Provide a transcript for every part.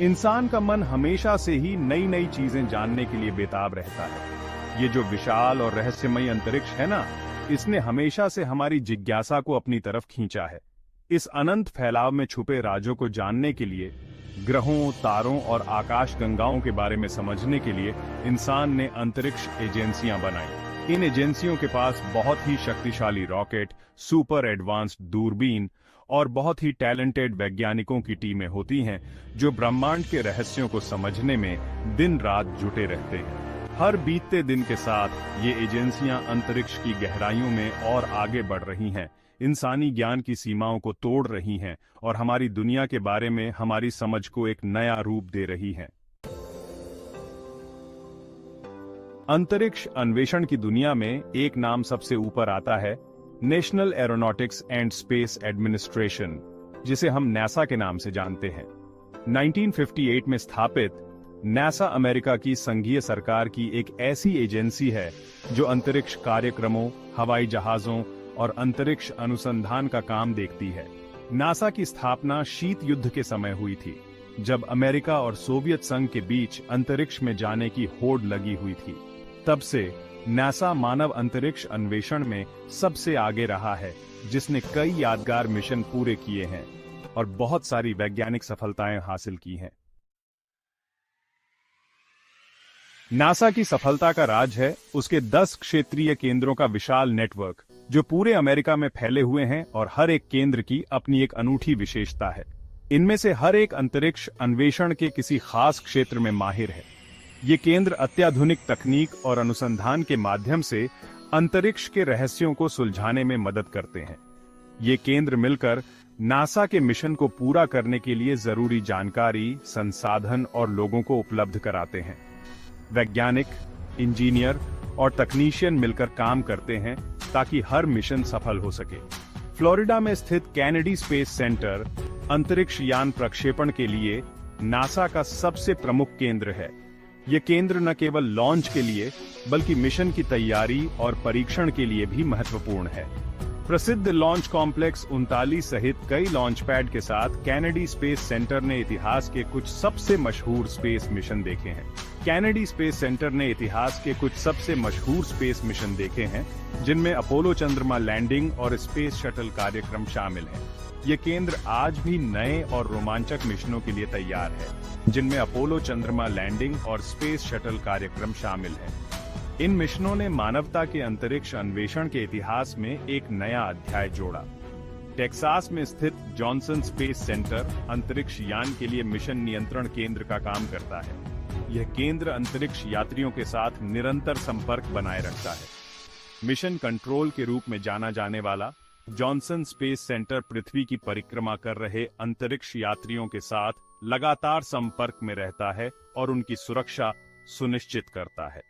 इंसान का मन हमेशा से ही नई नई चीजें जानने के लिए बेताब रहता है। ये जो विशाल और रहस्यमयी अंतरिक्ष है ना, इसने हमेशा से हमारी जिज्ञासा को अपनी तरफ खींचा है। इस अनंत फैलाव में छुपे राजों को जानने के लिए, ग्रहों, तारों और आकाश गंगाओं के बारे में समझने के लिए इंसान ने अंतरिक्ष एजेंसियां बनाई। इन एजेंसियों के पास बहुत ही शक्तिशाली रॉकेट, सुपर एडवांस्ड दूरबीन और बहुत ही टैलेंटेड वैज्ञानिकों की टीमें होती हैं जो ब्रह्मांड के रहस्यों को समझने में दिन रात जुटे रहते हैं। हर बीतते दिन के साथ ये एजेंसियां अंतरिक्ष की गहराइयों में और आगे बढ़ रही हैं, इंसानी ज्ञान की सीमाओं को तोड़ रही हैं और हमारी दुनिया के बारे में हमारी समझ को एक नया रूप दे रही हैं। अंतरिक्ष अन्वेषण की दुनिया में एक नाम सबसे ऊपर आता है, national aeronautics and space administration, जिसे हम नासा के नाम से जानते हैं। 1958 में स्थापित नासा अमेरिका की संघीय सरकार की एक ऐसी एजेंसी है जो अंतरिक्ष कार्यक्रमों, हवाई जहाजों और अंतरिक्ष अनुसंधान का काम देखती है। नासा की स्थापना शीत युद्ध के समय हुई थी, जब अमेरिका और सोवियत संघ के बीच अंतरिक्ष में जाने की होड़ लगी हुई थी। तब से नासा मानव अंतरिक्ष अन्वेषण में सबसे आगे रहा है, जिसने कई यादगार मिशन पूरे किए हैं और बहुत सारी वैज्ञानिक सफलताएं हासिल की हैं। नासा की सफलता का राज है उसके 10 क्षेत्रीय केंद्रों का विशाल नेटवर्क, जो पूरे अमेरिका में फैले हुए हैं और हर एक केंद्र की अपनी एक अनूठी विशेषता है। इनमें से हर एक अंतरिक्ष अन्वेषण के किसी खास क्षेत्र में माहिर है। ये केंद्र अत्याधुनिक तकनीक और अनुसंधान के माध्यम से अंतरिक्ष के रहस्यों को सुलझाने में मदद करते हैं। ये केंद्र मिलकर नासा के मिशन को पूरा करने के लिए जरूरी जानकारी, संसाधन और लोगों को उपलब्ध कराते हैं। वैज्ञानिक, इंजीनियर और तकनीशियन मिलकर काम करते हैं ताकि हर मिशन सफल हो सके। फ्लोरिडा में स्थित कैनेडी स्पेस सेंटर अंतरिक्ष यान प्रक्षेपण के लिए नासा का सबसे प्रमुख केंद्र है। ये केंद्र न केवल लॉन्च के लिए बल्कि मिशन की तैयारी और परीक्षण के लिए भी महत्वपूर्ण है। प्रसिद्ध लॉन्च कॉम्प्लेक्स 39 सहित कई लॉन्च पैड के साथ कैनेडी स्पेस सेंटर ने इतिहास के कुछ सबसे मशहूर स्पेस मिशन देखे हैं। कैनेडी स्पेस सेंटर ने इतिहास के कुछ सबसे मशहूर स्पेस मिशन देखे हैं, जिनमें अपोलो चंद्रमा लैंडिंग और स्पेस शटल कार्यक्रम शामिल हैं। ये केंद्र आज भी नए और रोमांचक मिशनों के लिए तैयार है, जिनमें अपोलो चंद्रमा लैंडिंग और स्पेस शटल कार्यक्रम शामिल है। इन मिशनों ने मानवता के अंतरिक्ष अन्वेषण के इतिहास में एक नया अध्याय जोड़ा। टेक्सास में स्थित जॉनसन स्पेस सेंटर अंतरिक्ष यान के लिए मिशन नियंत्रण केंद्र का काम करता है। यह केंद्र अंतरिक्ष यात्रियों के साथ निरंतर संपर्क बनाए रखता है। मिशन कंट्रोल के रूप में जाना जाने वाला जॉनसन स्पेस सेंटर पृथ्वी की परिक्रमा कर रहे अंतरिक्ष यात्रियों के साथ लगातार संपर्क में रहता है और उनकी सुरक्षा सुनिश्चित करता है।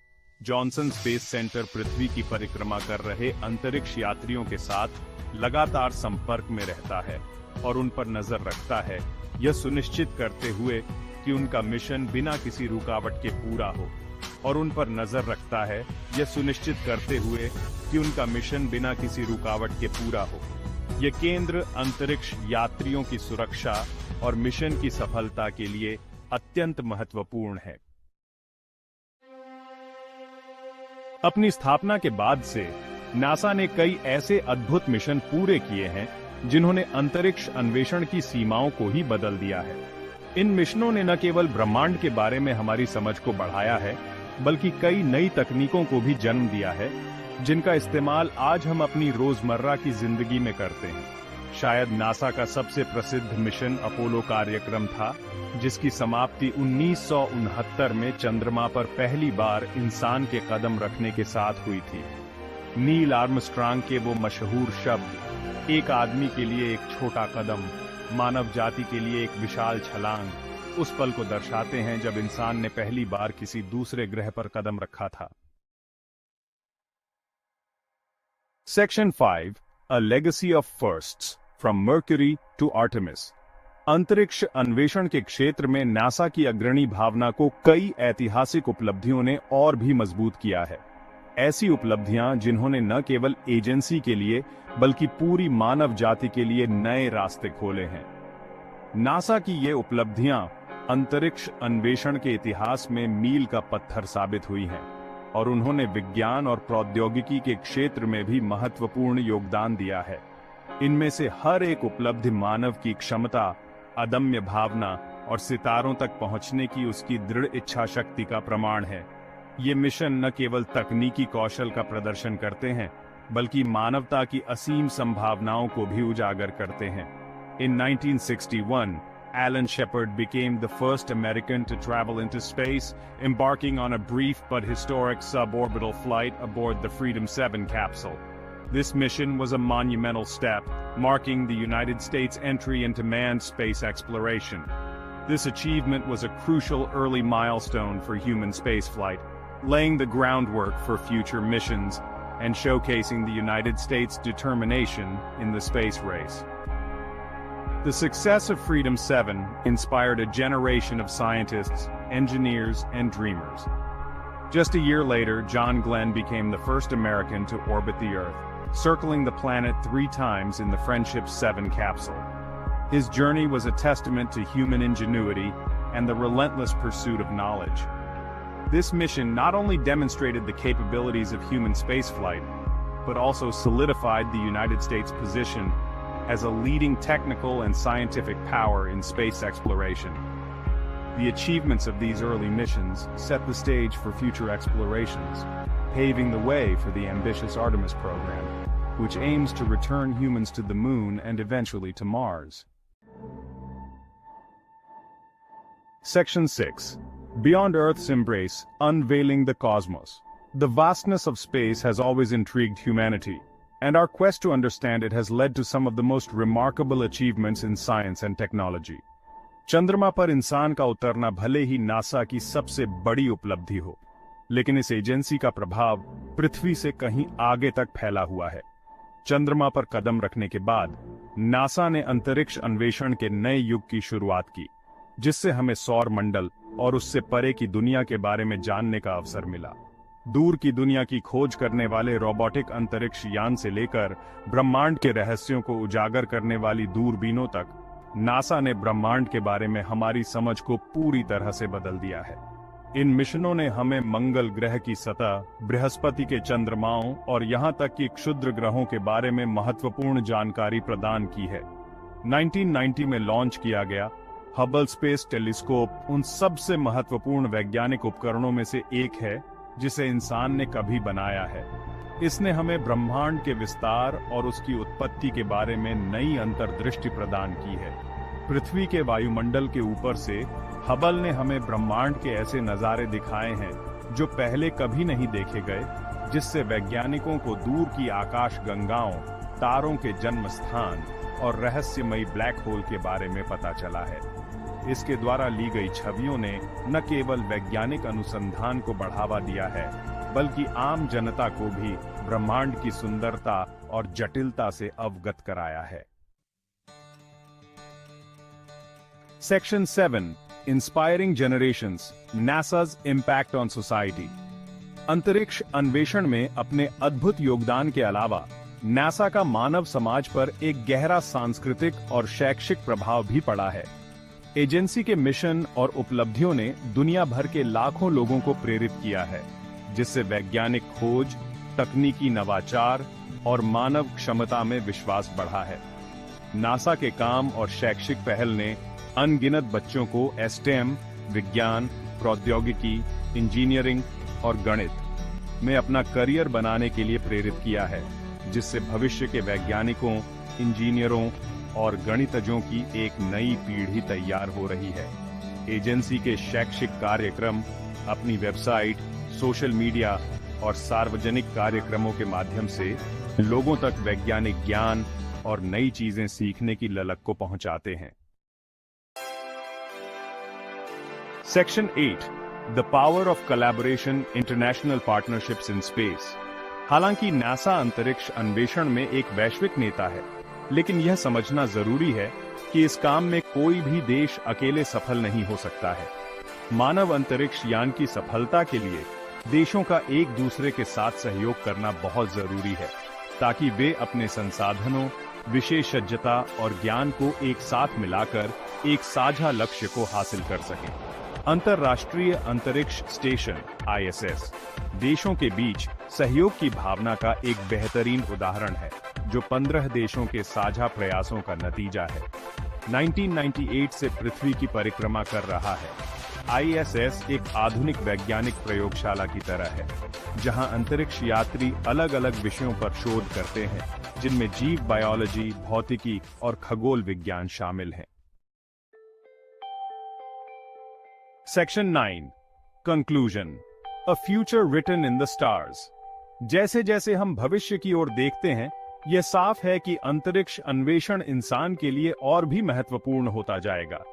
जॉनसन स्पेस सेंटर पृथ्वी की परिक्रमा कर रहे अंतरिक्ष यात्रियों के साथ लगातार संपर्क में रहता है और उन पर नजर रखता है, यह सुनिश्चित करते हुए कि उनका मिशन बिना किसी रुकावट के पूरा हो। और उन पर नजर रखता है, यह सुनिश्चित करते हुए कि उनका मिशन बिना किसी रुकावट के पूरा हो। यह केंद्र अंतरिक्ष यात्रियों की सुरक्षा और मिशन की सफलता के लिए अत्यंत महत्वपूर्ण है। अपनी स्थापना के बाद से नासा ने कई ऐसे अद्भुत मिशन पूरे किए हैं जिन्होंने अंतरिक्ष अन्वेषण की सीमाओं को ही बदल दिया है। इन मिशनों ने न केवल ब्रह्मांड के बारे में हमारी समझ को बढ़ाया है, बल्कि कई नई तकनीकों को भी जन्म दिया है, जिनका इस्तेमाल आज हम अपनी रोजमर्रा की जिंदगी में करते हैं। शायद नासा का सबसे प्रसिद्ध मिशन अपोलो कार्यक्रम था, जिसकी समाप्ति 1969 में चंद्रमा पर पहली बार इंसान के कदम रखने के साथ हुई थी। नील आर्मस्ट्रांग के वो मशहूर शब्द, एक आदमी के लिए एक छोटा कदम, मानव जाति के लिए एक विशाल छलांग, उस पल को दर्शाते हैं जब इंसान ने पहली बार किसी दूसरे ग्रह पर कदम रखा था। Section 5, a legacy of firsts, from Mercury to Artemis. अंतरिक्ष अन्वेषण के क्षेत्र में नासा की अग्रणी भावना को कई ऐतिहासिक उपलब्धियों ने और भी मजबूत किया है। ऐसी उपलब्धियां जिन्होंने न केवल एजेंसी के लिए बल्कि पूरी मानव जाति के लिए नए रास्ते खोले हैं। नासा की ये उपलब्धियां अंतरिक्ष अन्वेषण के इतिहास में मील का पत्थर साबित हुई हैं और उन्होंने विज्ञान और प्रौद्योगिकी के क्षेत्र में भी महत्वपूर्ण योगदान दिया है। इनमें से हर एक उपलब्धि मानव की क्षमता, अदम्य भावना और सितारों तक पहुंचने की उसकी दृढ़ इच्छा शक्ति का प्रमाण है। ये मिशन न केवल तकनीकी कौशल का प्रदर्शन करते हैं, बल्कि मानवता की असीम संभावनाओं को भी उजागर करते हैं। In 1961, Alan Shepard became the first American to travel into space, embarking on a brief but historic suborbital flight aboard the Freedom 7 capsule. This mission was a monumental step, marking the United States' entry into manned space exploration. This achievement was a crucial early milestone for human spaceflight, laying the groundwork for future missions and showcasing the United States' determination in the space race. The success of Freedom 7 inspired a generation of scientists, engineers, and dreamers. Just a year later, John Glenn became the first American to orbit the Earth, circling the planet 3 times in the Friendship 7 capsule. His journey was a testament to human ingenuity and the relentless pursuit of knowledge. This mission not only demonstrated the capabilities of human spaceflight, but also solidified the United States' position as a leading technical and scientific power in space exploration. The achievements of these early missions set the stage for future explorations, paving the way for the ambitious Artemis program, which aims to return humans to the Moon and eventually to Mars. Section 6. Beyond Earth's embrace, unveiling the cosmos. The vastness of space has always intrigued humanity, and our quest to understand it has led to some of the most remarkable achievements in science and technology. चंद्रमा पर इंसान का उतरना भले ही NASA की सबसे बड़ी उपलब्धि हो, लेकिन इस एजेंसी का प्रभाव पृथ्वी से कहीं आगे तक फैला हुआ है। चंद्रमा पर कदम रखने के बाद नासा ने अंतरिक्ष अन्वेषण के नए युग की शुरुआत की, जिससे हमें सौर मंडल और उससे परे की दुनिया के बारे में जानने का अवसर मिला। दूर की दुनिया की खोज करने वाले रोबोटिक अंतरिक्ष यान से लेकर ब्रह्मांड के रहस्यों को उजागर करने वाली दूरबीनों तक, नासा ने ब्रह्मांड के बारे में हमारी समझ को पूरी तरह से बदल दिया है। इन मिशनों ने हमें मंगल ग्रह की सतह, बृहस्पति के चंद्रमाओं और यहां तक कि क्षुद्र ग्रहों के बारे में महत्वपूर्ण जानकारी प्रदान की है। 1990 में लॉन्च किया गया हबल स्पेस टेलीस्कोप उन सबसे महत्वपूर्ण वैज्ञानिक उपकरणों में से एक है जिसे इंसान ने कभी बनाया है। इसने हमें ब्रह्मांड के विस्तार और उसकी उत्पत्ति के बारे में नई अंतर्दृष्टि प्रदान की है। पृथ्वी के वायुमंडल के ऊपर से हबल ने हमें ब्रह्मांड के ऐसे नजारे दिखाए हैं जो पहले कभी नहीं देखे गए, जिससे वैज्ञानिकों को दूर की आकाश गंगाओं, तारों के जन्म स्थान और रहस्यमयी ब्लैक होल के बारे में पता चला है। इसके द्वारा ली गई छवियों ने न केवल वैज्ञानिक अनुसंधान को बढ़ावा दिया है, बल्कि आम जनता को भी ब्रह्मांड की सुंदरता और जटिलता से अवगत कराया है। Section 7. Inspiring generations, NASA's impact on society. अंतरिक्ष अन्वेषण में अपने अद्भुत योगदान के अलावा नासा का मानव समाज पर एक गहरा सांस्कृतिक और शैक्षिक प्रभाव भी पड़ा है। एजेंसी के मिशन और उपलब्धियों ने दुनिया भर के लाखों लोगों को प्रेरित किया है, जिससे वैज्ञानिक खोज, तकनीकी नवाचार और मानव क्षमता में विश्वास बढ़ा है। नासा के काम और शैक्षिक पहल ने अनगिनत बच्चों को STEM, विज्ञान, प्रौद्योगिकी, इंजीनियरिंग और गणित में अपना करियर बनाने के लिए प्रेरित किया है, जिससे भविष्य के वैज्ञानिकों, इंजीनियरों और गणितज्ञों की एक नई पीढ़ी तैयार हो रही है। एजेंसी के शैक्षिक कार्यक्रम अपनी वेबसाइट, सोशल मीडिया और सार्वजनिक कार्यक्रमों के माध्यम से लोगों तक वैज्ञानिक ज्ञान और नई चीजें सीखने की ललक को पहुंचाते हैं। Section 8. The power of collaboration, international partnerships in space. हालांकि नासा अंतरिक्ष अन्वेषण में एक वैश्विक नेता है, लेकिन यह समझना जरूरी है कि इस काम में कोई भी देश अकेले सफल नहीं हो सकता है। मानव अंतरिक्ष यान की सफलता के लिए देशों का एक दूसरे के साथ सहयोग करना बहुत जरूरी है, ताकि वे अपने संसाधनों, विशेषज्ञता और ज्ञान को एक साथ मिलाकर एक साझा लक्ष्य को हासिल कर सकें। अंतर्राष्ट्रीय अंतरिक्ष स्टेशन ISS देशों के बीच सहयोग की भावना का एक बेहतरीन उदाहरण है, जो 15 देशों के साझा प्रयासों का नतीजा है। 1998 से पृथ्वी की परिक्रमा कर रहा है। ISS एक आधुनिक वैज्ञानिक प्रयोगशाला की तरह है, जहां अंतरिक्ष यात्री अलग अलग विषयों पर शोध करते हैं, जिनमें जीव बायोलॉजी, भौतिकी और खगोल विज्ञान शामिल हैं। Section 9 conclusion, a future written in the stars. जैसे जैसे हम भविष्य की ओर देखते हैं, यह साफ है कि अंतरिक्ष अन्वेषण इंसान के लिए और भी महत्वपूर्ण होता जाएगा।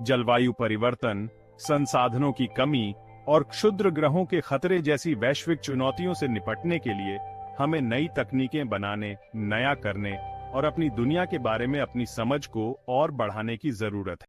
जलवायु परिवर्तन, संसाधनों की कमी और क्षुद्र ग्रहों के खतरे जैसी वैश्विक चुनौतियों से निपटने के लिए हमें नई तकनीकें बनाने, नया करने और अपनी दुनिया के बारे में अपनी समझ को और बढ़ाने की जरूरत है।